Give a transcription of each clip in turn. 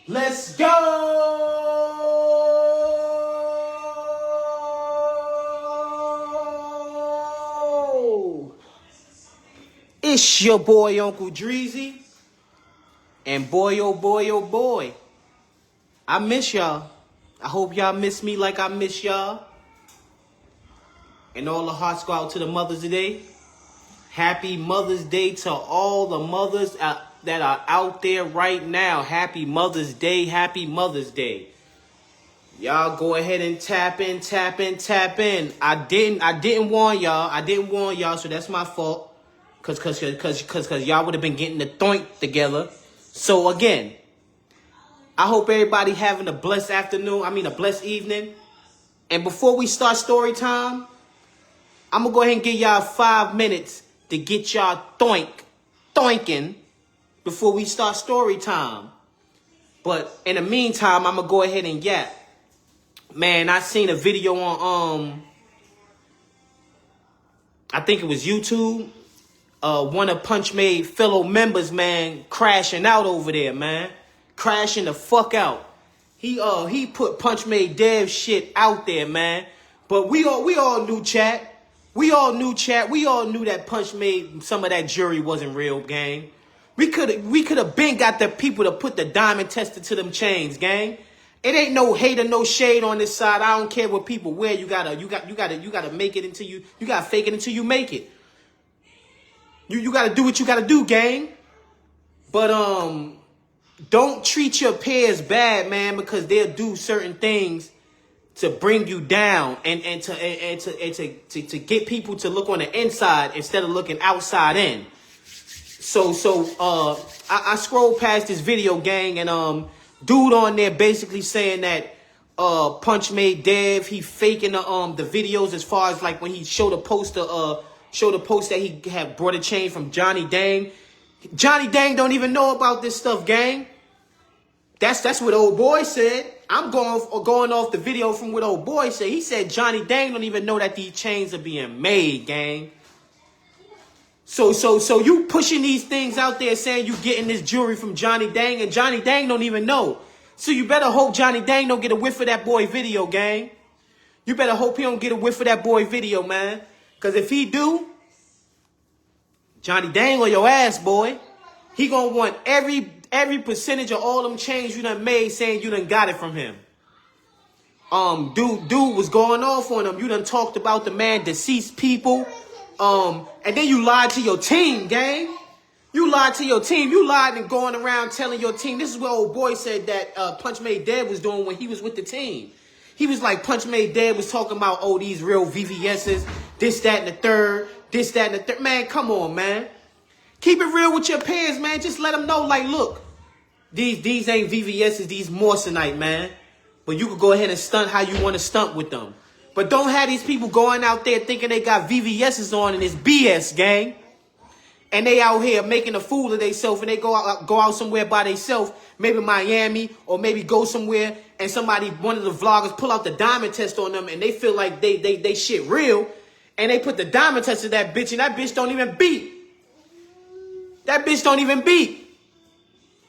Let's go! It's your boy, Unk Dreezy. And boy, oh boy, I miss y'all. I hope y'all miss me like I miss y'all. And all the hearts go out to the mothers today. Happy Mother's Day to all the mothers that are out there right now. Happy Mother's Day. Happy Mother's Day. Y'all go ahead and tap in. I didn't warn y'all. So that's my fault. Cause y'all would have been getting the thoink together. So again, I hope everybody having a blessed afternoon. A blessed evening. And before we start story time, I'm gonna go ahead and give y'all 5 minutes to get y'all thoinking before we start story time. But in the meantime, I'm gonna go ahead and yap. Man, I seen a video on I think it was YouTube. One of Punch Made fellow members, man, crashing out over there, man. Crashing the fuck out. He put Punch Made Dev shit out there, man. But we all knew chat. We all knew that Punch Made some of that jury wasn't real, gang. We could have been got the people to put the diamond tester to them chains, gang. It ain't no hate or no shade on this side. I don't care what people wear. You gotta make it until you gotta fake it until you make it. You gotta do what you gotta do, gang. But don't treat your peers bad, man, because they'll do certain things to bring you down and to get people to look on the inside instead of looking outside in. So I scrolled past this video, gang, and dude on there basically saying that Punch Made Dev, he faking the videos as far as like when he showed a post that he had brought a chain from Johnny Dang. Johnny Dang don't even know about this stuff, gang. That's what old boy said. I'm going off the video from what old boy said. He said Johnny Dang don't even know that these chains are being made, gang. So you pushing these things out there saying you getting this jewelry from Johnny Dang, and Johnny Dang don't even know. So you better hope Johnny Dang don't get a whiff of that boy video, gang. You better hope he don't get a whiff of that boy video, man. Because if he do, Johnny Dang on your ass, boy. He gonna want every percentage of all them chains you done made saying you done got it from him. Dude was going off on him. You done talked about the man deceased people. And then you lied to your team, gang. You lied to your team. You lied and going around telling your team. This is what old boy said that Punch Made Dead was doing when he was with the team. He was like, Punch Made Dead was talking about, oh, these real VVS's, this, that, and the third. Man, come on, man. Keep it real with your peers, man. Just let them know, like, look, these ain't VVS's, these Morrisonite, man. But you could go ahead and stunt how you want to stunt with them. But don't have these people going out there thinking they got VVS's on and it's BS, gang. And they out here making a fool of themselves and they go out somewhere by themselves, maybe Miami or maybe go somewhere and one of the vloggers pull out the diamond test on them and they feel like they shit real and they put the diamond test to that bitch and that bitch don't even beat. That bitch don't even beat.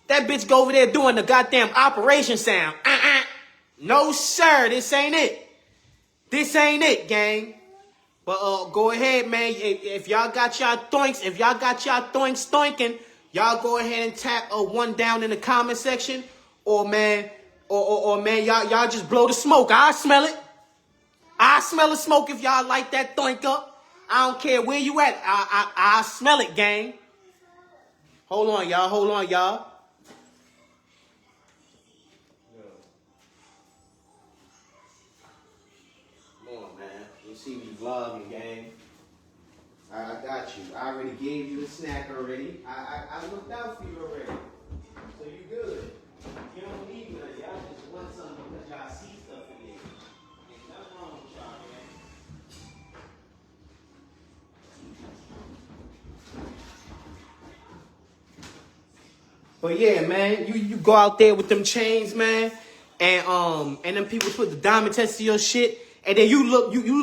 That bitch go over there doing the goddamn operation sound. No, sir. This ain't it. This ain't it, gang. But go ahead, man. If y'all got y'all thoinks, thoinking, y'all go ahead and tap one down in the comment section. Or man, y'all just blow the smoke. I smell it. I smell the smoke if y'all like that thoink up. I don't care where you at. I smell it, gang. Hold on, y'all. Come on, man. You see me vlogging, gang. I got you. I already gave you the snack already. I looked out for you already. So you good. You don't need nothing. Y'all just want something because y'all see stuff in here. Ain't nothing wrong with y'all, man. But yeah, man, you go out there with them chains, man, and them people put the diamond test to your shit, and then you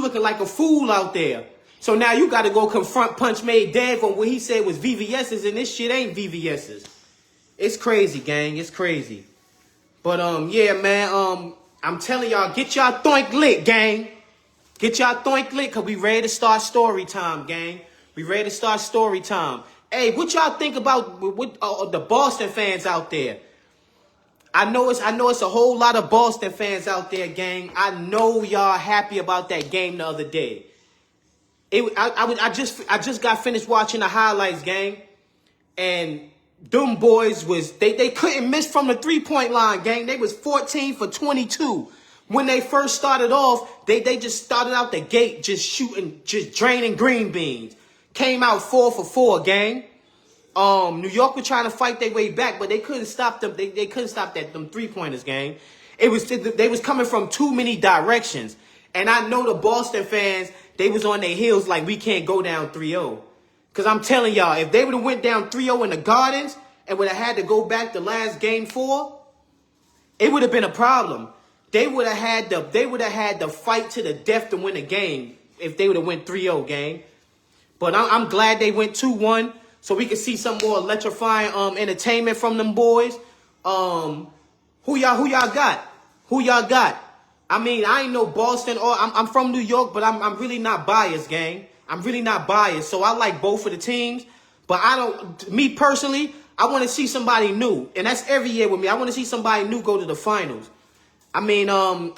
looking like a fool out there. So now you got to go confront Punch Made Dev on what he said was VVS's, and this shit ain't VVS's. It's crazy, gang. It's crazy. But yeah, man. I'm telling y'all, get y'all thoink lit, gang. Get y'all thoink lit, cause we ready to start story time, gang. We ready to start story time. Hey, what y'all think about the Boston fans out there? I know it's a whole lot of Boston fans out there, gang. I know y'all happy about that game the other day. I just got finished watching the highlights, gang, and them boys they couldn't miss from the 3-point line, gang. They was 14 for 22. When they first started off, they just started out the gate just shooting, just draining green beans. Came out 4 for 4, gang. New York was trying to fight their way back, but they couldn't stop them. They couldn't stop them 3-pointers, gang. They was coming from too many directions. And I know the Boston fans, they was on their heels like, we can't go down 3-0. Because I'm telling y'all, if they would have went down 3-0 in the Gardens and would have had to go back to last game 4, it would have been a problem. They would have had the fight to the death to win the game if they would have went 3-0, gang. But I'm glad they went 2-1 so we can see some more electrifying entertainment from them boys. Who y'all got? Who y'all got? I mean, I ain't no Boston or I'm from New York, but I'm really not biased, gang. I'm really not biased. So I like both of the teams, but me personally, I want to see somebody new. And that's every year with me. I want to see somebody new go to the finals. I mean,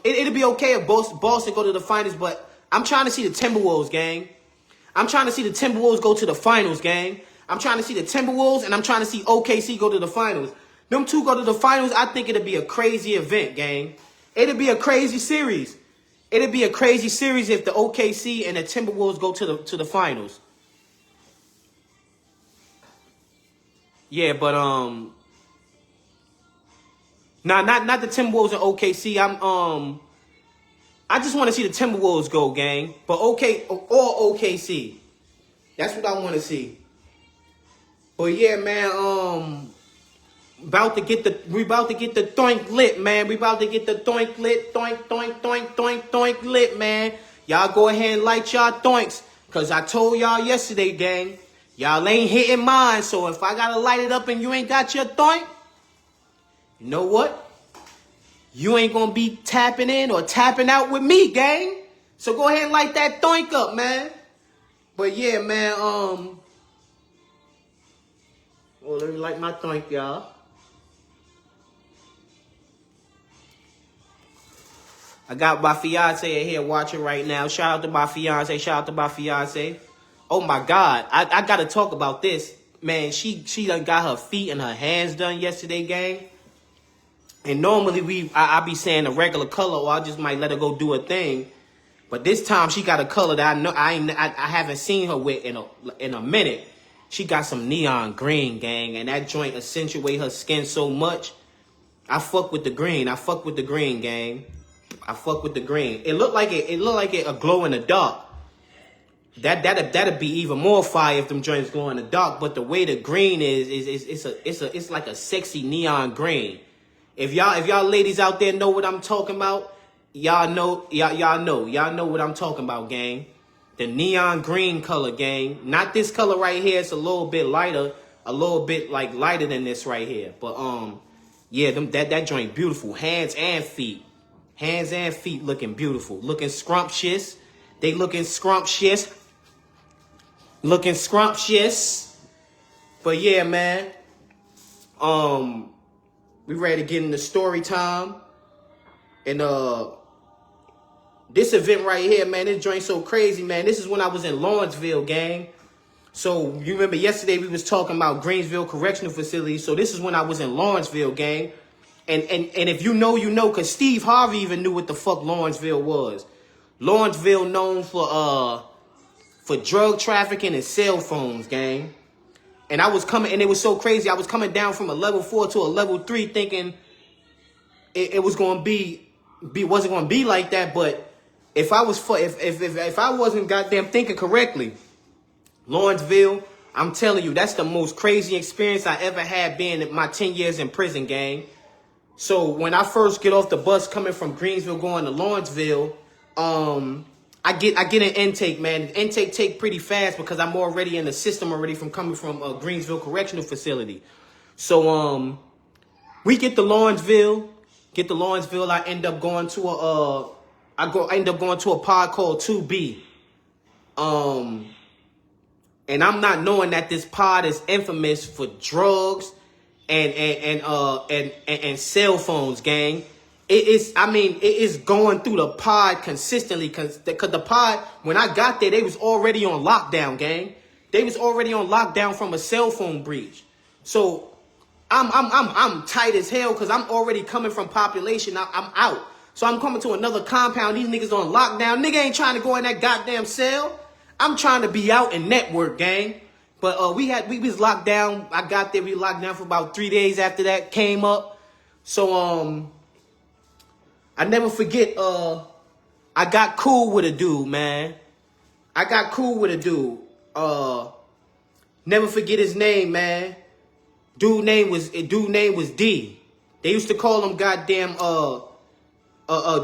it'll be okay if Boston go to the finals, but I'm trying to see the Timberwolves, gang. I'm trying to see the Timberwolves go to the finals, gang. I'm trying to see the Timberwolves, and I'm trying to see OKC go to the finals. Them two go to the finals, I think it'll be a crazy event, gang. It'll be a crazy series. It'll be a crazy series if the OKC and the Timberwolves go to the finals. Yeah, but not the Timberwolves and OKC. I just want to see the Timberwolves go, gang. But OKC. That's what I want to see. But yeah, man, we about to get the thoink lit, man. We about to get the thoink lit, thoink lit, man. Y'all go ahead and light y'all thoinks, cause I told y'all yesterday, gang, y'all ain't hitting mine. So if I gotta light it up and you ain't got your thoink, you know what? You ain't gonna be tapping in or tapping out with me, gang. So go ahead and light that thoink up, man. But yeah, man, well, let me light my thoink, y'all. I got my fiance in here watching right now. Shout out to my fiance. Shout out to my fiance. Oh my God, I gotta talk about this, man. She done got her feet and her hands done yesterday, gang. And normally I be saying a regular color, or I just might let her go do a thing. But this time she got a color that I haven't seen her with in a minute. She got some neon green, gang, and that joint accentuate her skin so much. I fuck with the green. I fuck with the green, gang. I fuck with the green. It looked like it a glow in the dark. That'd be even more fire if them joints glow in the dark. But the way the green is it's like a sexy neon green. If y'all ladies out there know what I'm talking about, y'all know what I'm talking about, gang. The neon green color, gang. Not this color right here. It's a little bit lighter, a little bit like lighter than this right here. But yeah, that joint beautiful. Hands and feet looking beautiful, looking scrumptious. They looking scrumptious. But yeah, man. We ready to get into story time. And this event right here, man, this joint so crazy, man. This is when I was in Lawrenceville, gang. So you remember yesterday we was talking about Greensville Correctional Facility. So this is when I was in Lawrenceville, gang. And if you know, you know, because Steve Harvey even knew what the fuck Lawrenceville was. Lawrenceville known for drug trafficking and cell phones, gang. And I was coming, and it was so crazy. I was coming down from a level 4 to a level 3 thinking it was going to wasn't going to be like that. But if I wasn't goddamn thinking correctly, Lawrenceville, I'm telling you, that's the most crazy experience I ever had being in my 10 years in prison, gang. So when I first get off the bus coming from Greensville going to Lawrenceville, I get an intake, man. Intake take pretty fast because I'm already in the system already from coming from Greensville Correctional Facility. So we get to Lawrenceville, Get to Lawrenceville, I end up going to I end up going to a pod called 2B. And I'm not knowing that this pod is infamous for drugs and cell phones, gang. It is going through the pod consistently because the pod, when I got there, they was already on lockdown, gang. They was already on lockdown from a cell phone breach. So I'm tight as hell because I'm already coming from population. I'm out. So I'm coming to another compound. These niggas on lockdown. Nigga ain't trying to go in that goddamn cell. I'm trying to be out and network, gang. But we was locked down. I got there. We locked down for about 3 days after that came up. So I never forget. I got cool with a dude, man. I got cool with a dude. Never forget his name, man. Dude name was D. They used to call him goddamn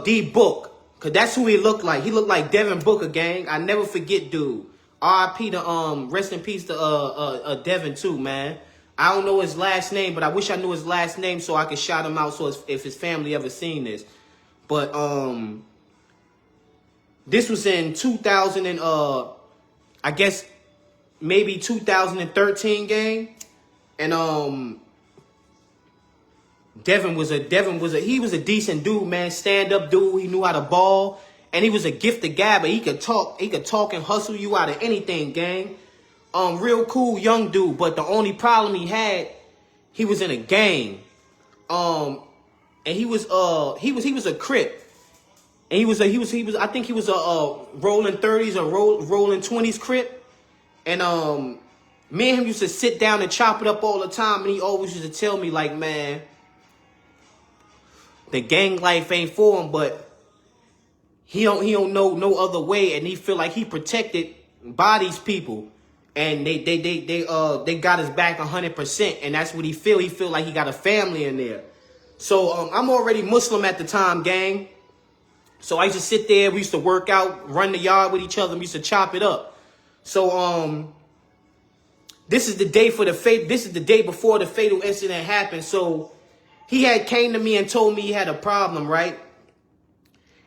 D Book. Cause that's who he looked like. He looked like Devin Booker, gang. I never forget, dude. R.I.P. to rest in peace to Devin too, man. I don't know his last name, but I wish I knew his last name so I could shout him out. So if his family ever seen this, but this was in 2000 and I guess maybe 2013, gang. And Devin was a decent dude, man. Stand up dude. He knew how to ball, and he was a gifted guy. But he could talk and hustle you out of anything, gang. Real cool young dude. But the only problem he had, he was in a gang. And he was a Crip, and he was I think he was a rolling 30s or rolling 20s Crip, and me and him used to sit down and chop it up all the time, and he always used to tell me, like, man, the gang life ain't for him, but he don't know no other way, and he feel like he protected by these people, and they got his back 100%, and that's what he feel. He feel like he got a family in there. So I'm already Muslim at the time, gang. So I used to sit there. We used to work out, run the yard with each other. We used to chop it up. So this is the day This is the day before the fatal incident happened. So he had came to me and told me he had a problem, right?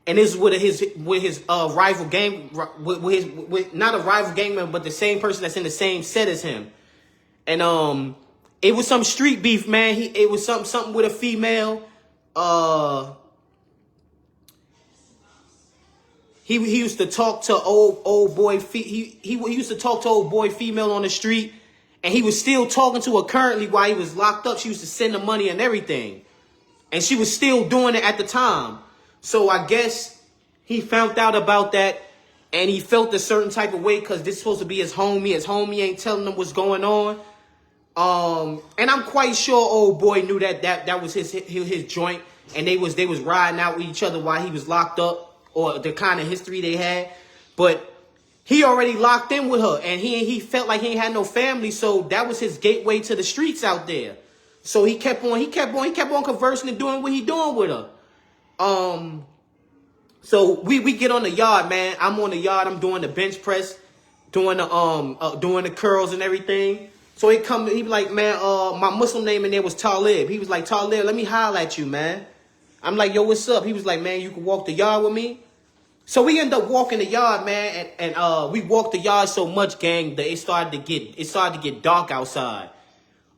And this is with his rival gang, with not a rival gang member, but the same person that's in the same set as him. And it was some street beef, man. It was something with a female. He used to talk to old boy. He used to talk to old boy female on the street. And he was still talking to her currently while he was locked up. She used to send him money and everything. And she was still doing it at the time. So I guess he found out about that. And he felt a certain type of way because this is supposed to be his homie. His homie ain't telling him what's going on. And I'm quite sure old boy knew that was his joint. And they was riding out with each other while he was locked up. Or the kind of history they had. But he already locked in with her, and he felt like he ain't had no family, so that was his gateway to the streets out there. So he kept on conversing and doing what he doing with her. So we get on the yard, man. I'm on the yard. I'm doing the bench press, doing the curls and everything. So he be like, man, my Muslim name in there was Talib. He was like, Talib, let me holler at you, man. I'm like, yo, what's up? He was like, man, you can walk the yard with me. So we end up walking the yard, man, and we walked the yard so much, gang, that it started to get dark outside.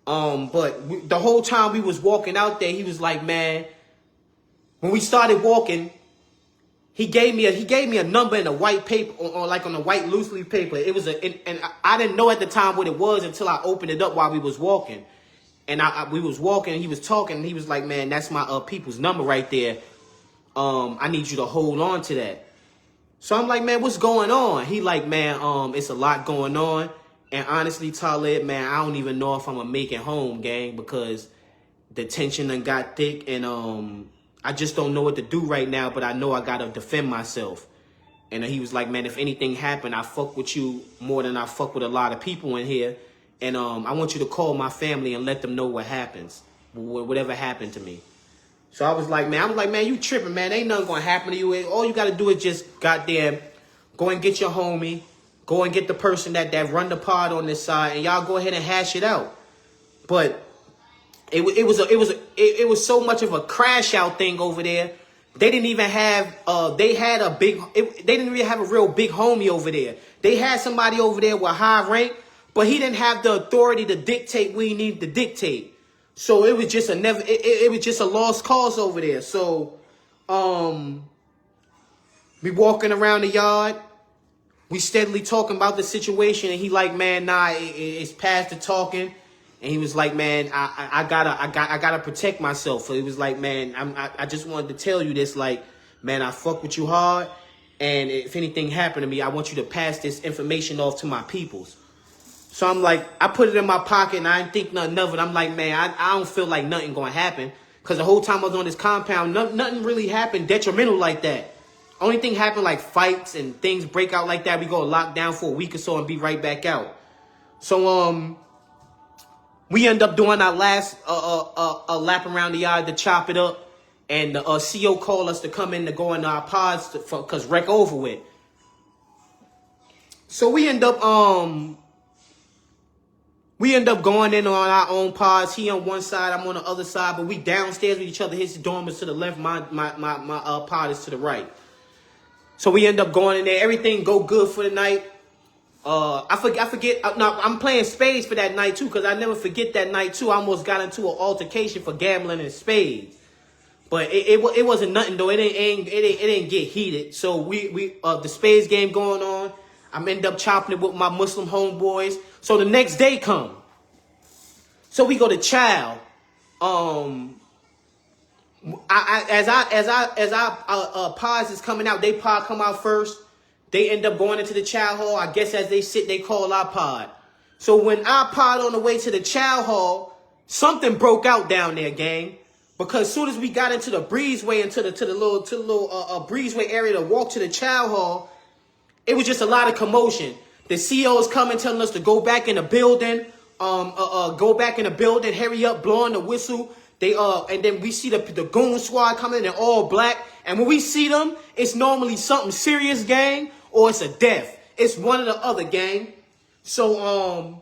But the whole time we was walking out there, he was like, man, when we started walking, he gave me a number in a white paper, or like on a white loose leaf paper. It was and I didn't know at the time what it was until I opened it up while we was walking. And we was walking, and he was talking, and he was like, man, that's my people's number right there. I need you to hold on to that. So I'm like, man, what's going on? He like, man, it's a lot going on. And honestly, Talib, man, I don't even know if I'm going to make it home, gang, because the tension done got thick. And I just don't know what to do right now, but I know I got to defend myself. And he was like, man, if anything happened, I fuck with you more than I fuck with a lot of people in here. And I want you to call my family and let them know what happens, whatever happened to me. So I was like, man, you tripping, man. Ain't nothing going to happen to you. All you got to do is just goddamn go and get your homie. Go and get the person that run the pod on this side. And y'all go ahead and hash it out. But It was so much of a crash out thing over there. They didn't even have they didn't really have a real big homie over there. They had somebody over there with high rank, but he didn't have the authority to dictate what he needed to dictate. So it was just it was just a lost cause over there. So we walking around the yard, we steadily talking about the situation, and he like, man, nah, it's past the talking. And he was like, man, I gotta protect myself. So he was like, man, I just wanted to tell you this, like, man, I fuck with you hard. And if anything happened to me, I want you to pass this information off to my peoples. So I'm like, I put it in my pocket and I didn't think nothing of it. I'm like, man, I don't feel like nothing gonna happen. Because the whole time I was on this compound, nothing really happened detrimental like that. Only thing happened like fights and things break out like that. We go lock down for a week or so and be right back out. So, we end up doing our last a lap around the yard to chop it up, and the CO called us to come in to go into our pods because wreck over with. So we end up going in on our own pods. He on one side, I'm on the other side, but we downstairs with each other. His dorm is to the left, my pod is to the right. So we end up going in there. Everything go good for the night. I forget. No, I'm playing spades for that night too, because I never forget that night too. I almost got into an altercation for gambling in spades, but it wasn't nothing though. It didn't get heated. So we the spades game going on. I end up chopping it with my Muslim homeboys. So the next day come. So we go to chow. As our pods is coming out, they pod come out first. They end up going into the chow hall. I guess as they sit, they call our pod. So when our pod on the way to the chow hall, something broke out down there, gang. Because as soon as we got into the breezeway, into the little breezeway area to walk to the chow hall, it was just a lot of commotion. The CEO is coming, telling us to go back in the building. Go back in the building. Hurry up, blowing the whistle. And then we see the goon squad coming in all black. And when we see them, it's normally something serious, gang, or it's a death. It's one or the other, gang. So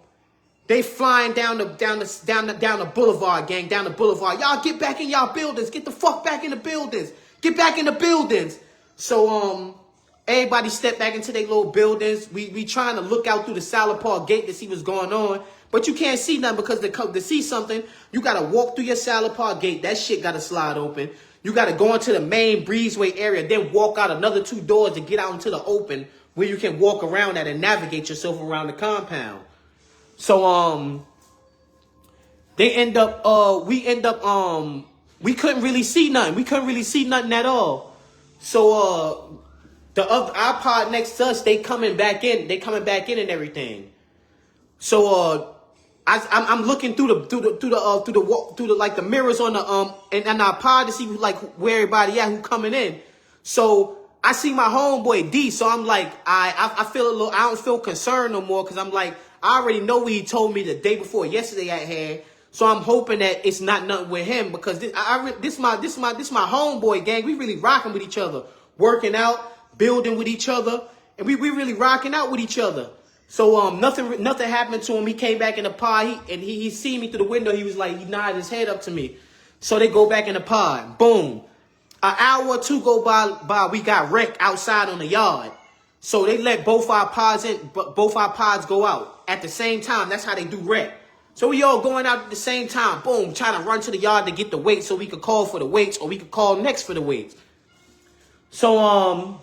they flying down the boulevard, gang, down the boulevard. Y'all get back in y'all buildings. Get the fuck back in the buildings. Get back in the buildings. So everybody step back into their little buildings. We trying to look out through the Salad Park gate to see what's going on. But you can't see nothing because to see something, you got to walk through your Salad Park gate. That shit got to slide open. You got to go into the main breezeway area, then walk out another 2 doors to get out into the open where you can walk around that and navigate yourself around the compound. So, we couldn't really see nothing. We couldn't really see nothing at all. So, our pod next to us, they coming back in. They coming back in and everything. So, I'm looking through the mirrors on the and our pod to see like where everybody at who coming in. So I see my homeboy D. So I'm like, I feel a little. I don't feel concerned no more because I'm like, I already know what he told me the day before yesterday I had. So I'm hoping that it's not nothing with him because this my homeboy gang. We really rocking with each other, working out, building with each other, and we really rocking out with each other. So nothing happened to him. He came back in the pod. He seen me through the window. He was like, he nodded his head up to me. So they go back in the pod. Boom. An hour or two go by. We got wrecked outside on the yard. So they let both our pods go out at the same time. That's how they do wreck. So we all going out at the same time. Boom. Trying to run to the yard to get the weights so we could call for the weights or we could call next for the weights. So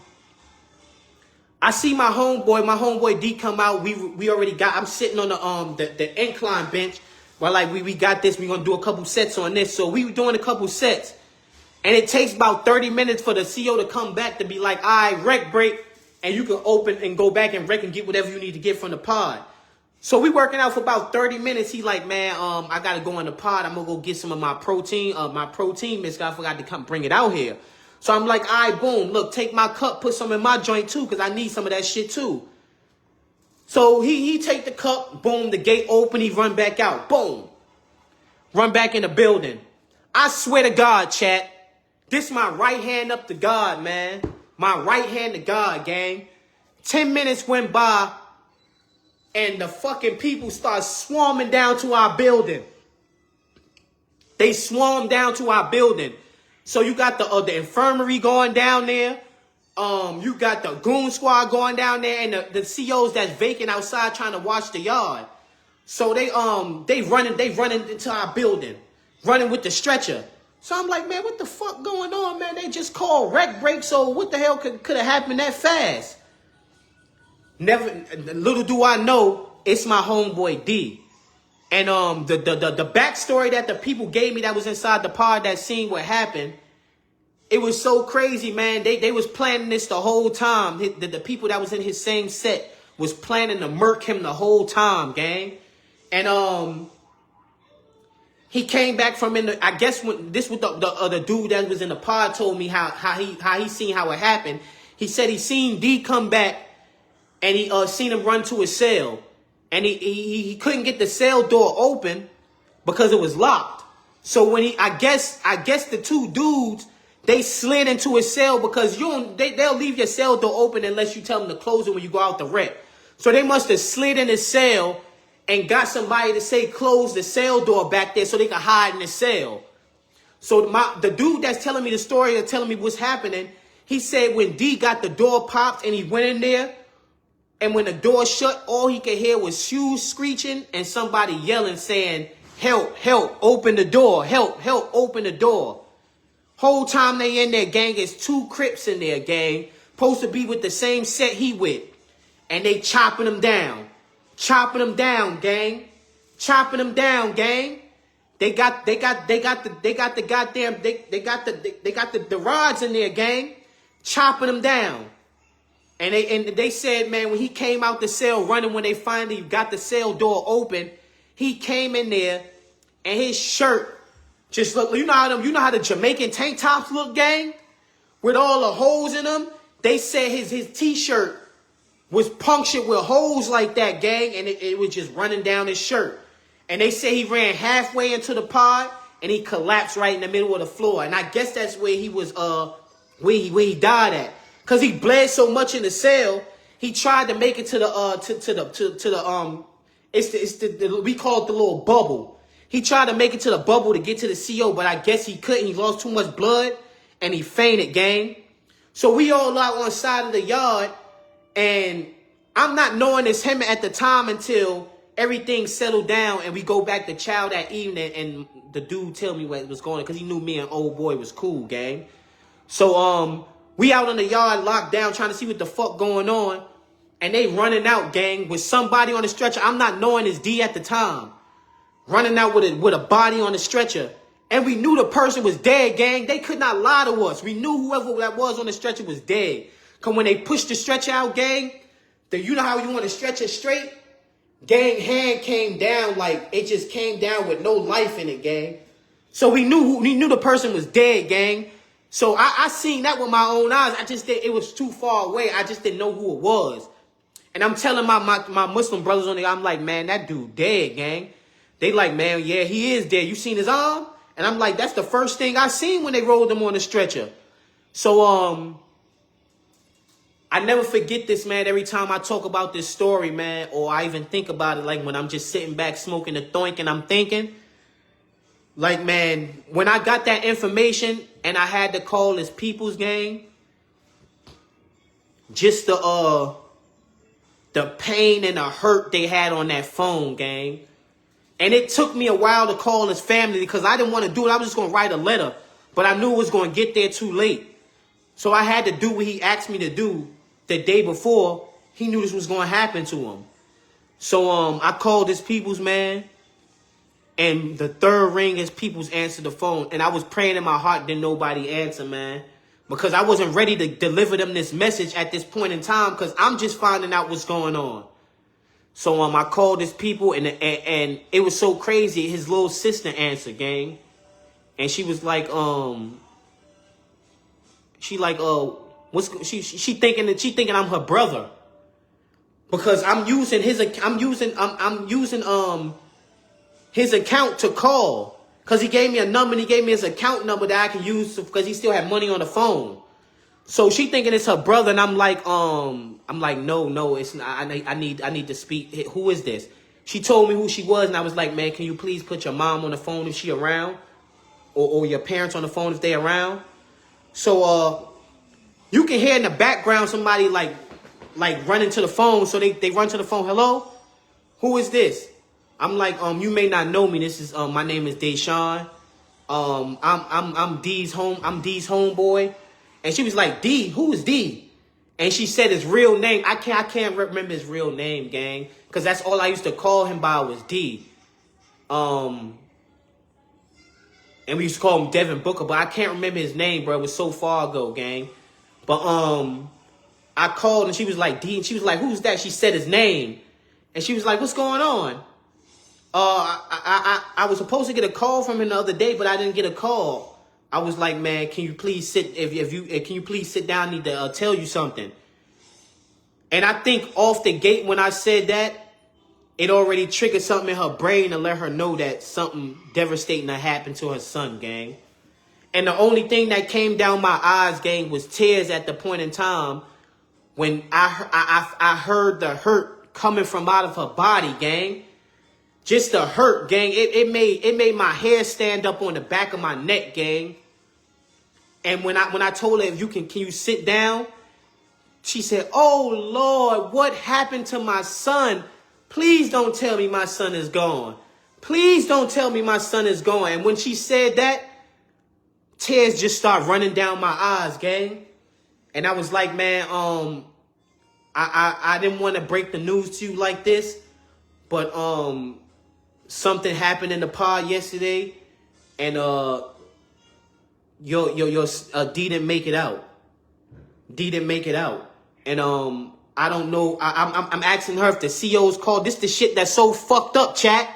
I see my homeboy D come out. We already got. I'm sitting on the incline bench. Well, like we got this. We gonna do a couple sets on this. So we were doing a couple sets, and it takes about 30 minutes for the CO to come back to be like, all right, rec break, and you can open and go back and rec and get whatever you need to get from the pod. So we working out for about 30 minutes. He like, man, I gotta go in the pod. I'm gonna go get some of my protein mix. I forgot to come bring it out here. So I'm like, all right, boom, look, take my cup, put some in my joint too, because I need some of that shit too. So he take the cup, boom, the gate open, he run back out, boom. Run back in the building. I swear to God, chat, this my right hand up to God, man. My right hand to God, gang. 10 minutes went by, and the fucking people start swarming down to our building. They swarmed down to our building. So you got the infirmary going down there. You got the goon squad going down there, and the COs that's vacant outside trying to watch the yard. So they running into our building, running with the stretcher. So I'm like, man, what the fuck going on, man? They just called wreck break, so what the hell could have happened that fast? Little do I know, it's my homeboy D. And the backstory that the people gave me that was inside the pod that seen what happened, it was so crazy, man. They was planning this the whole time. The people that was in his same set was planning to murk him the whole time, gang. And he came back from I guess when this was the dude that was in the pod told me how he seen how it happened. He said he seen D come back and he seen him run to his cell. And he couldn't get the cell door open because it was locked. So when I guess the two dudes, they slid into his cell because they'll leave your cell door open unless you tell them to close it when you go out the rep. So they must have slid in his cell and got somebody to say close the cell door back there so they could hide in the cell. So the dude that's telling me the story and telling me what's happening, he said when D got the door popped and he went in there, and when the door shut, all he could hear was shoes screeching and somebody yelling, saying, help, help, open the door, help, help, open the door. Whole time they in there, gang, is 2 Crips in there, gang, supposed to be with the same set he with. And they chopping them down. Chopping them down, gang. Chopping them down, gang. They got the rods in there, gang. Chopping them down. And they said, man, when he came out the cell running, when they finally got the cell door open, he came in there and his shirt just looked, you know how the Jamaican tank tops look, gang? With all the holes in them. They said his t-shirt was punctured with holes like that, gang, and it was just running down his shirt. And they say he ran halfway into the pod and he collapsed right in the middle of the floor. And I guess that's where he was where he died at. Cause he bled so much in the cell, he tried to make it to the we call it the little bubble. He tried to make it to the bubble to get to the CO, but I guess he couldn't. He lost too much blood and he fainted, gang. So we all out on the side of the yard, and I'm not knowing it's him at the time until everything settled down and we go back to chow that evening, and the dude tell me what was going on because he knew me and old boy was cool, gang. So we out on the yard locked down trying to see what the fuck going on. And they running out, gang, with somebody on the stretcher. I'm not knowing it's D at the time. Running out with a body on the stretcher. And we knew the person was dead, gang. They could not lie to us. We knew whoever that was on the stretcher was dead. Because when they pushed the stretcher out, gang, you know how you want to stretch it straight? Gang, hand came down like it just came down with no life in it, gang. So we knew the person was dead, gang. So I seen that with my own eyes. It was too far away. I just didn't know who it was. And I'm telling my Muslim brothers on there, I'm like, man, that dude dead, gang. They like, man, yeah, he is dead. You seen his arm? And I'm like, that's the first thing I seen when they rolled him on the stretcher. So, I never forget this, man. Every time I talk about this story, man, or I even think about it, like when I'm just sitting back smoking the thoink and I'm thinking, like, man, when I got that information and I had to call this people's gang, just the pain and the hurt they had on that phone, gang. And it took me a while to call his family because I didn't want to do it. I was just going to write a letter, but I knew it was going to get there too late. So I had to do what he asked me to do the day before. He knew this was going to happen to him. So I called his people's, man. And the third ring, his people's answered the phone. And I was praying in my heart, didn't nobody answer, man. Because I wasn't ready to deliver them this message at this point in time. Because I'm just finding out what's going on. So I called his people. And it was so crazy. His little sister answered, gang. And she was like, she thinking I'm her brother. Because I'm using his account to call. Because he gave me a number and he gave me his account number that I can use because he still had money on the phone. So she thinking it's her brother, and I'm like, no, it's not. I need to speak. Who is this? She told me who she was, and I was like, man, can you please put your mom on the phone if she around? or your parents on the phone if they around. So you can hear in the background somebody like running to the phone. So they run to the phone. Hello, who is this? I'm like, you may not know me. This is my name is Deshaun. I'm D's homeboy. And she was like, D, who is D? And she said his real name. I can't remember his real name, gang, because that's all I used to call him by was D. And we used to call him Devin Booker, but I can't remember his name, bro. It was so far ago, gang. But I called and she was like, D, and she was like, who's that? She said his name. And she was like, what's going on? I was supposed to get a call from him the other day, but I didn't get a call. I was like, man, can you please sit? Can you please sit down? I need to tell you something. And I think off the gate when I said that, it already triggered something in her brain to let her know that something devastating had happened to her son, gang. And the only thing that came down my eyes, gang, was tears at the point in time when I heard the hurt coming from out of her body, gang. Just the hurt, gang. It made my hair stand up on the back of my neck, gang. And when I told her, if can you sit down? She said, oh, Lord, what happened to my son? Please don't tell me my son is gone. Please don't tell me my son is gone. And when she said that, tears just start running down my eyes, gang. And I was like, man, I didn't want to break the news to you like this, but something happened in the pod yesterday, and your D didn't make it out. D didn't make it out, and I don't know. I'm asking her if the CO's called. This the shit that's so fucked up, chat.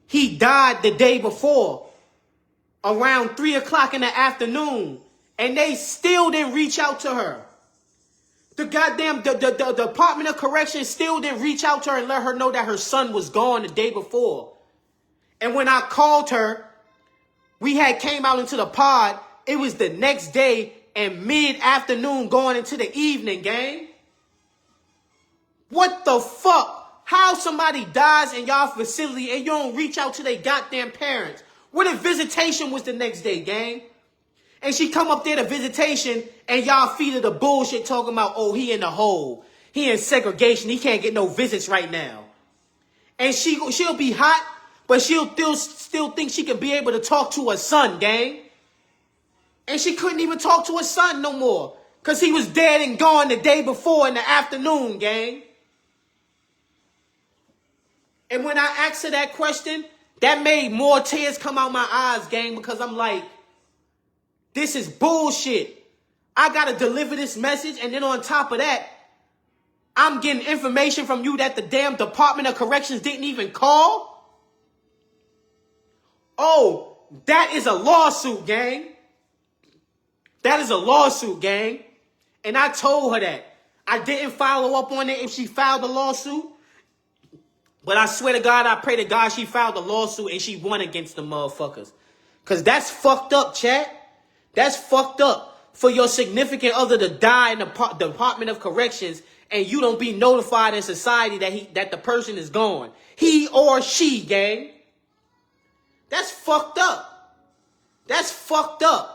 He died the day before, around 3 o'clock in the afternoon, and they still didn't reach out to her. The goddamn the Department of Corrections still didn't reach out to her and let her know that her son was gone the day before. And when I called her, we had came out into the pod. It was the next day and mid-afternoon going into the evening, gang. What the fuck? How somebody dies in y'all facility and you don't reach out to their goddamn parents? What if visitation was the next day, gang? And she come up there to visitation and y'all feed her the bullshit talking about, oh, he in the hole. He in segregation. He can't get no visits right now. And she'll be hot, but she'll still think she can be able to talk to her son, gang. And she couldn't even talk to her son no more because he was dead and gone the day before in the afternoon, gang. And when I asked her that question, that made more tears come out my eyes, gang, because I'm like, this is bullshit. I got to deliver this message, and then on top of that, I'm getting information from you that the damn Department of Corrections didn't even call? Oh, that is a lawsuit, gang. That is a lawsuit, gang. And I told her that. I didn't follow up on it if she filed a lawsuit. But I swear to God, I pray to God she filed a lawsuit and she won against the motherfuckers. Because that's fucked up, chat. That's fucked up for your significant other to die in the Department of Corrections and you don't be notified in society that the person is gone. He or she, gang. That's fucked up. That's fucked up.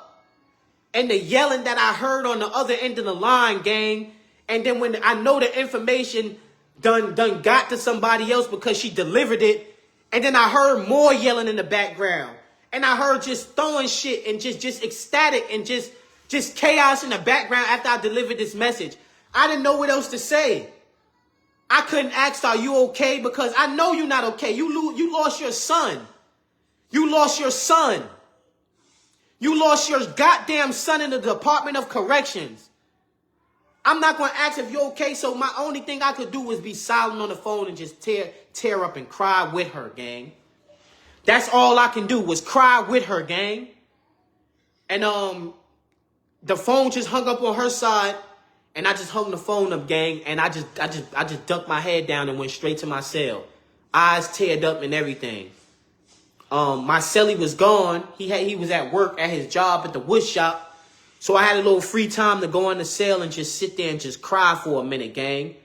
And the yelling that I heard on the other end of the line, gang. And then when I know the information done got to somebody else because she delivered it. And then I heard more yelling in the background. And I heard just throwing shit and just ecstatic and just chaos in the background after I delivered this message. I didn't know what else to say. I couldn't ask, are you okay? Because I know you're not okay. You lost your son. You lost your son. You lost your goddamn son in the Department of Corrections. I'm not going to ask if you're okay, so my only thing I could do was be silent on the phone and just tear up and cry with her, gang. That's all I can do was cry with her, gang. And the phone just hung up on her side, and I just hung the phone up, gang, and I just ducked my head down and went straight to my cell. Eyes teared up and everything. My cellie was gone. He was at work at his job at the wood shop. So I had a little free time to go in the cell and just sit there and just cry for a minute, gang.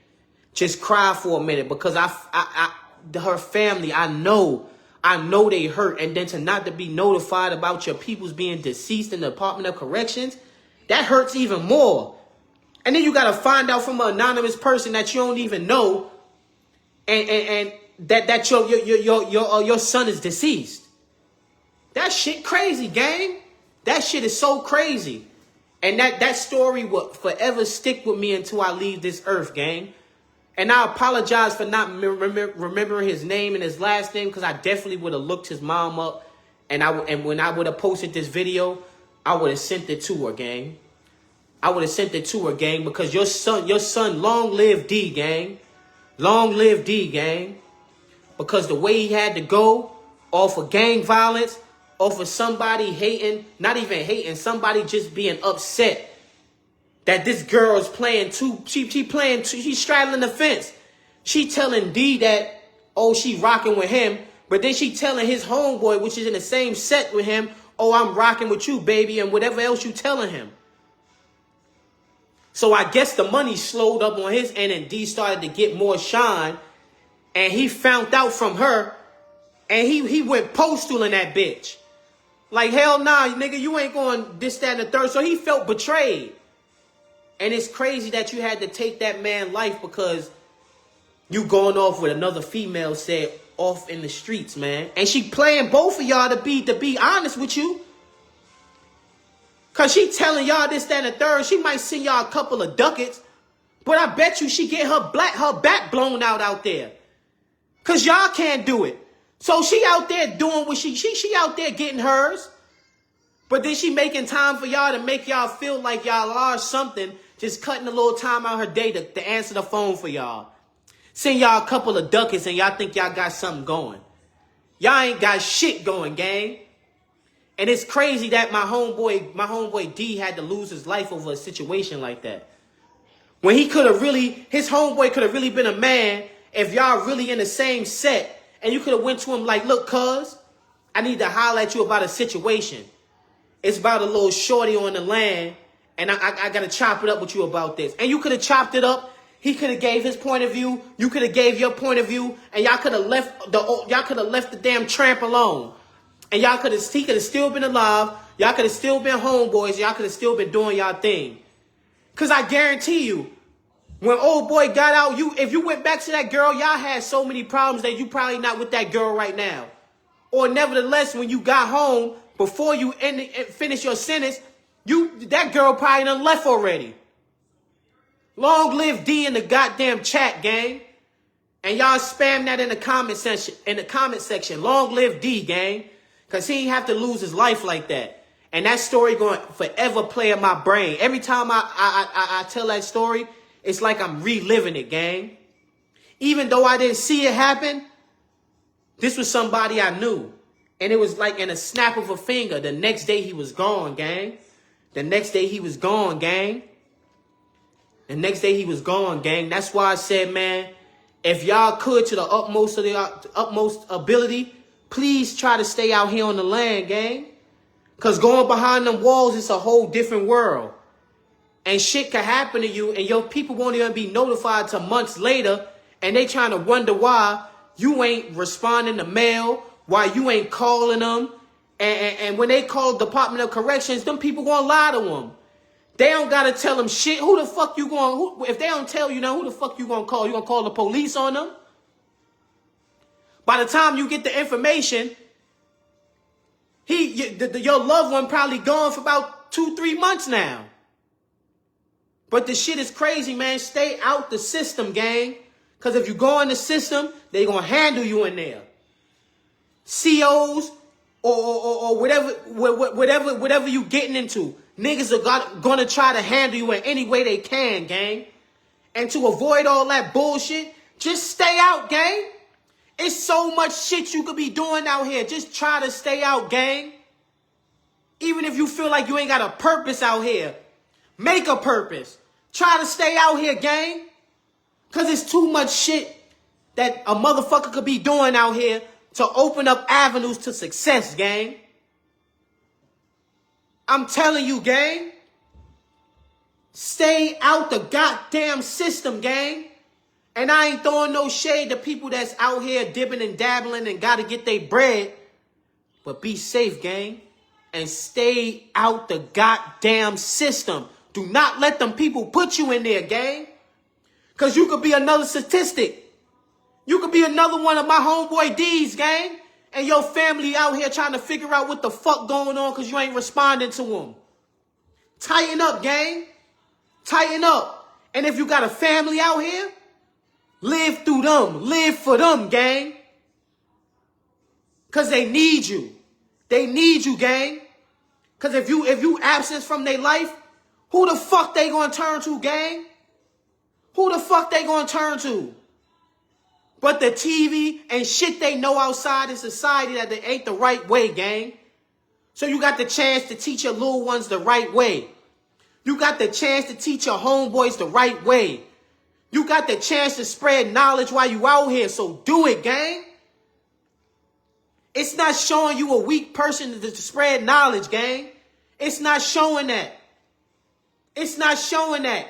Just cry for a minute because her family, I know I know they hurt. And then to not to be notified about your people's being deceased in the Department of Corrections, that hurts even more. And then you got to find out from an anonymous person that you don't even know, and that your son is deceased. That shit crazy, gang. That shit is so crazy. And that story will forever stick with me until I leave this earth, gang. And I apologize for not remembering his name and his last name, because I definitely would have looked his mom up. And when I would have posted this video, I would have sent it to her, gang. I would have sent it to her, gang, because your son, long live D, gang. Long live D, gang. Because the way he had to go off of gang violence, off of somebody hating, not even hating, somebody just being upset that this girl is playing too, she's straddling the fence. She telling D that, oh, she rocking with him, but then she telling his homeboy, which is in the same set with him, oh, I'm rocking with you, baby, and whatever else you telling him. So I guess the money slowed up on his end and D started to get more shine, and he found out from her, and he went postal in that bitch. Like, hell nah, nigga, you ain't going this, that, and the third. So he felt betrayed. And it's crazy that you had to take that man's life because you going off with another female said off in the streets, man. And she playing both of y'all to be honest with you. Cause she telling y'all this, that, and the third. She might send y'all a couple of ducats, but I bet you she get her back blown out there. Cause y'all can't do it. So she out there doing what she out there getting hers. But then she making time for y'all to make y'all feel like y'all are something, just cutting a little time out her day to answer the phone for y'all. Send y'all a couple of ducats and y'all think y'all got something going. Y'all ain't got shit going, gang. And it's crazy that my homeboy D had to lose his life over a situation like that. When he could have really, his homeboy could have really been a man if y'all really in the same set. And you could have went to him like, look, cuz, I need to holler at you about a situation. It's about a little shorty on the land, and I got to chop it up with you about this. And you could have chopped it up. He could have gave his point of view. You could have gave your point of view, and y'all could have left the damn tramp alone. And he could have still been alive. Y'all could have still been homeboys. Y'all could have still been doing y'all thing. Because I guarantee you, when old boy got out, if you went back to that girl, y'all had so many problems that you probably not with that girl right now. Or nevertheless, when you got home, before you finish your sentence, that girl probably done left already. Long live D in the goddamn chat, gang. And y'all spam that in the comment section. Long live D, gang. Because he ain't have to lose his life like that. And that story going to forever play in my brain. Every time I tell that story, it's like I'm reliving it, gang. Even though I didn't see it happen, this was somebody I knew. And it was like in a snap of a finger. The next day he was gone, gang. The next day he was gone, gang. The next day he was gone, gang. That's why I said, man, if y'all could, to the utmost of the utmost ability, please try to stay out here on the land, gang. Because going behind them walls, it's a whole different world. And shit can happen to you, and your people won't even be notified till months later, and they trying to wonder why you ain't responding to mail, why you ain't calling them. And when they call the Department of Corrections, them people gonna lie to them. They don't gotta tell them shit. Who the fuck you gonna, if they don't tell you now, who the fuck you gonna call? You gonna call the police on them? By the time you get the information, your loved one probably gone for about 2-3 months now. But the shit is crazy, man. Stay out the system, gang. Because if you go in the system, they going to handle you in there. COs or whatever you getting into. Niggas are going to try to handle you in any way they can, gang. And to avoid all that bullshit, just stay out, gang. It's so much shit you could be doing out here. Just try to stay out, gang. Even if you feel like you ain't got a purpose out here, make a purpose. Try to stay out here, gang. Because it's too much shit that a motherfucker could be doing out here to open up avenues to success, gang. I'm telling you, gang. Stay out the goddamn system, gang. And I ain't throwing no shade to people that's out here dipping and dabbling and got to get their bread. But be safe, gang. And stay out the goddamn system. Do not let them people put you in there, gang. Because you could be another statistic. You could be another one of my homeboy D's, gang. And your family out here trying to figure out what the fuck going on because you ain't responding to them. Tighten up, gang. Tighten up. And if you got a family out here, live through them. Live for them, gang. Because they need you. They need you, gang. Because if you absent from their life, who the fuck they gonna turn to, gang? Who the fuck they gonna turn to? But the TV and shit they know outside in society that they ain't the right way, gang. So you got the chance to teach your little ones the right way. You got the chance to teach your homeboys the right way. You got the chance to spread knowledge while you out here, so do it, gang. It's not showing you a weak person to spread knowledge, gang. It's not showing that. It's not showing that.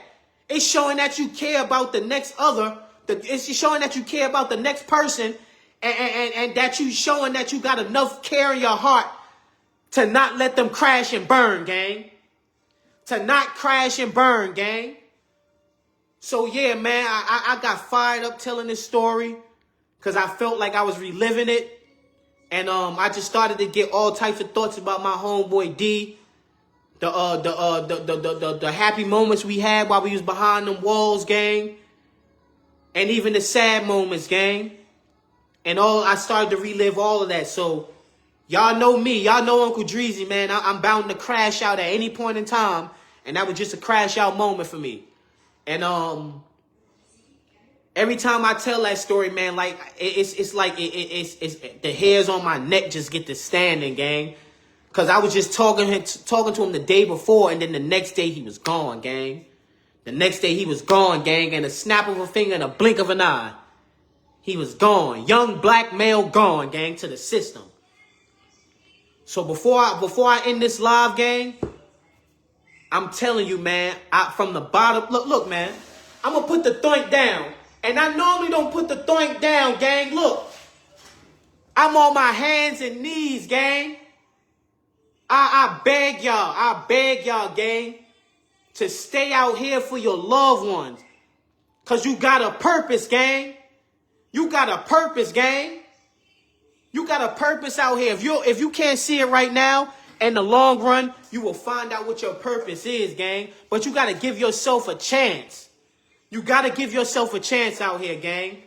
It's showing that you care about the next other. It's showing that you care about the next person and that you showing that you got enough care in your heart to not let them crash and burn, gang. To not crash and burn, gang. So, yeah, man, I got fired up telling this story because I felt like I was reliving it. And I just started to get all types of thoughts about my homeboy D. The happy moments we had while we was behind them walls, gang. And even the sad moments, gang. And I started to relive all of that. So, y'all know me. Y'all know Uncle Dreezy, man. I'm bound to crash out at any point in time. And that was just a crash out moment for me. And every time I tell that story, man, like it's like the hairs on my neck just get to standing, gang. Cause I was just talking to him the day before, and then the next day he was gone, gang. The next day he was gone, gang, and a snap of a finger and a blink of an eye, he was gone. Young black male gone, gang, to the system. So before I end this live, gang, I'm telling you, man, from the bottom, look, man, I'm gonna put the thoink down. And I normally don't put the thoink down, gang. Look, I'm on my hands and knees, gang. I beg y'all, gang, to stay out here for your loved ones. Because you got a purpose, gang. You got a purpose, gang. You got a purpose out here. If you can't see it right now, in the long run, you will find out what your purpose is, gang. But you got to give yourself a chance. You got to give yourself a chance out here, gang.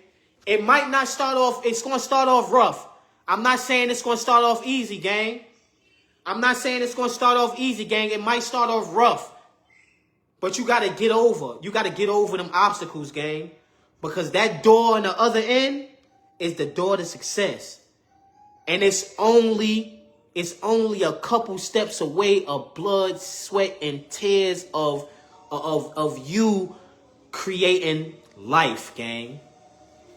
It might not start off, it's going to start off rough. I'm not saying it's going to start off easy, gang. I'm not saying it's going to start off easy, gang. It might start off rough. But you got to get over. You got to get over them obstacles, gang. Because that door on the other end is the door to success. And it's only a couple steps away of blood, sweat, and tears of you creating life, gang.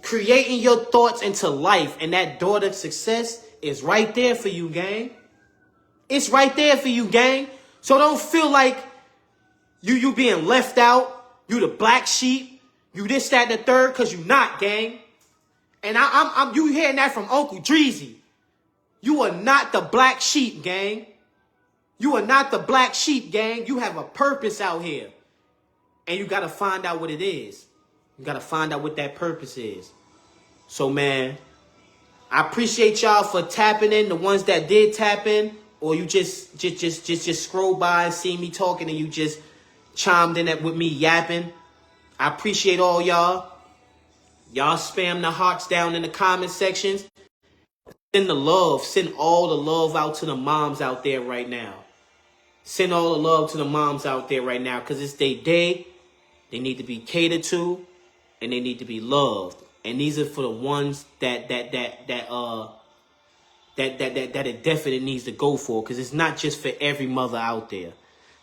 Creating your thoughts into life. And that door to success is right there for you, gang. It's right there for you, gang. So don't feel like you being left out. You the black sheep. You this, that, and the third, because you not, gang. And you hearing that from Uncle Dreezy. You are not the black sheep, gang. You are not the black sheep, gang. You have a purpose out here. And you got to find out what it is. You got to find out what that purpose is. So, man, I appreciate y'all for tapping in. The ones that did tap in. Or you just scroll by and see me talking and you just chimed in with me yapping. I appreciate all y'all. Y'all spam the hearts down in the comment sections. Send the love. Send all the love out to the moms out there right now. Send all the love to the moms out there right now. Because it's their day. They need to be catered to. And they need to be loved. And these are for the ones that it definitely needs to go for. Because it's not just for every mother out there.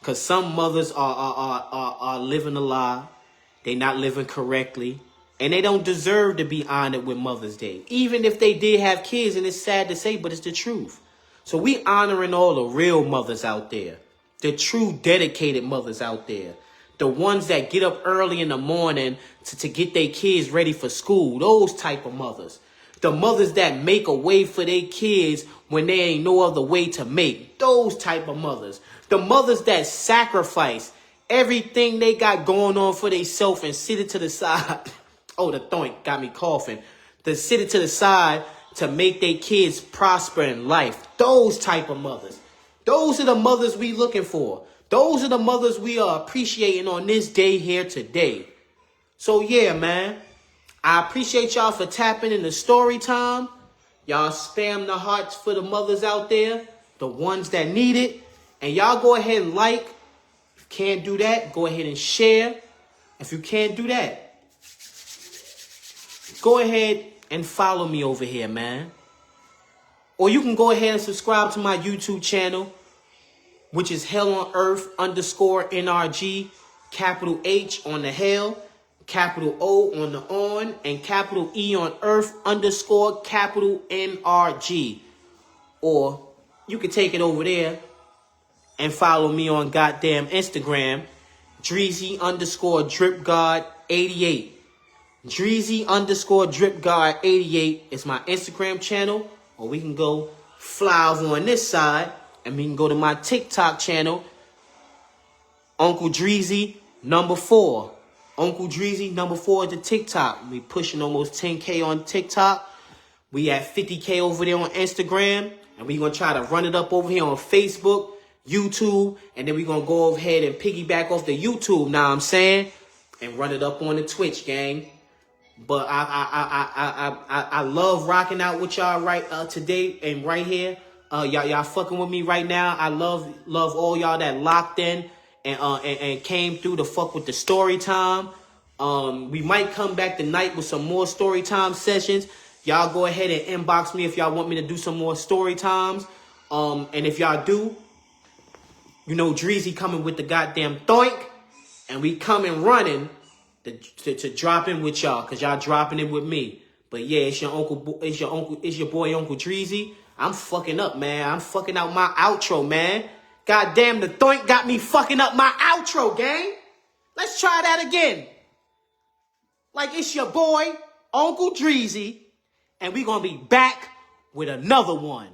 Because some mothers are living a lie. They not living correctly. And they don't deserve to be honored with Mother's Day. Even if they did have kids, and it's sad to say, but it's the truth. So we honoring all the real mothers out there. The true dedicated mothers out there. The ones that get up early in the morning to get their kids ready for school. Those type of mothers. The mothers that make a way for their kids when there ain't no other way to make. Those type of mothers. The mothers that sacrifice everything they got going on for themselves and sit it to the side. Oh, the thoink got me coughing. To sit it to the side to make their kids prosper in life. Those type of mothers. Those are the mothers we looking for. Those are the mothers we are appreciating on this day here today. So yeah, man. I appreciate y'all for tapping in the story time. Y'all spam the hearts for the mothers out there. The ones that need it. And y'all go ahead and like. If you can't do that, go ahead and share. If you can't do that, go ahead and follow me over here, man. Or you can go ahead and subscribe to my YouTube channel, which is Hell on Earth _NRG, capital H on the hell, capital O on the on, and capital E on Earth _ capital NRG. Or you can take it over there and follow me on goddamn Instagram, Dreezy _DripGuard88. Dreezy _DripGuard88 is my Instagram channel. Or we can go fly over on this side and we can go to my TikTok channel, Unk Dreezy #4. Unk Dreezy #4 is the TikTok. We pushing almost 10K on TikTok. We at 50K over there on Instagram. And we going to try to run it up over here on Facebook, YouTube. And then we going to go ahead and piggyback off the YouTube, now I'm saying. And run it up on the Twitch, gang. But I love rocking out with y'all right today and right here. Y'all fucking with me right now. I love all y'all that locked in and came through to fuck with the story time. We might come back tonight with some more story time sessions. Y'all go ahead and inbox me if y'all want me to do some more story times. And if y'all do, you know Dreezy coming with the goddamn thoink, and we coming running to drop in with y'all, cause y'all dropping it with me. But yeah, it's your boy Uncle Dreezy. I'm fucking up, man. I'm fucking out my outro, man. Goddamn, the thoink got me fucking up my outro, gang. Let's try that again. Like, it's your boy Uncle Dreezy, and we gonna be back with another one.